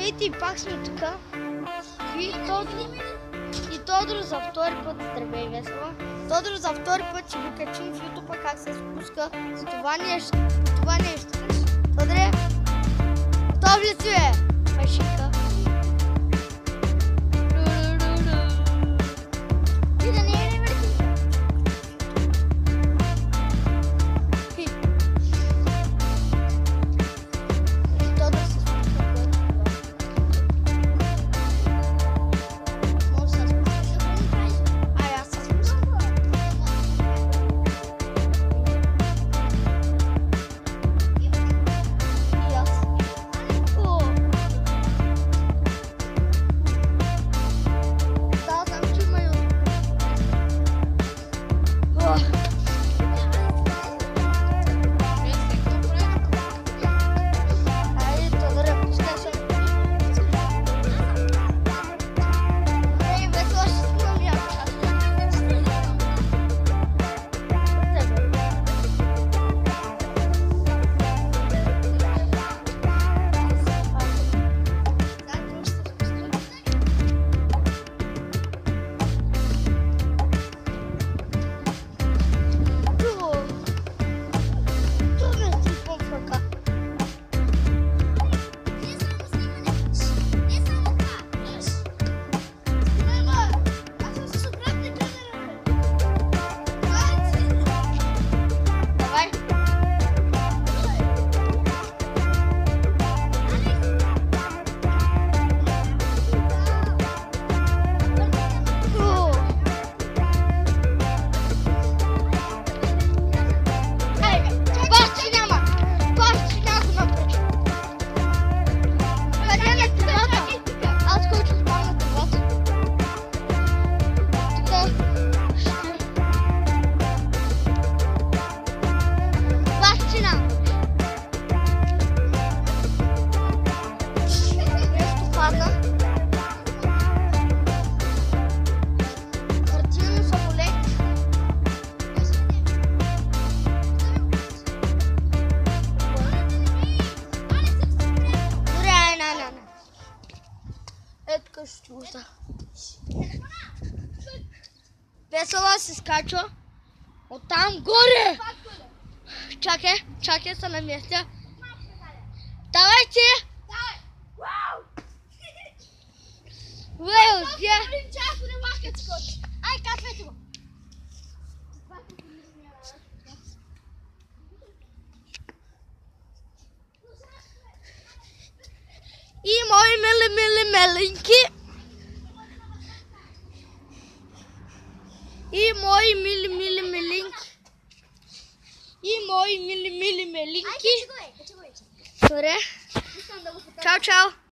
Здравейте, и пак сме тук. И Тодор за втори път, здравей, Весела. Тодор за втори път ще ви качим в YouTube как се спуска с това нещо. Тодоре, то влици е, машинка. И да не е върти. Тодор се спуска. Весела се скачва от там горе. Чакай се на места. Давайте! Уау, ай, кафето го! И мои мили меленки. И мои мили меленки. Добре. Чао.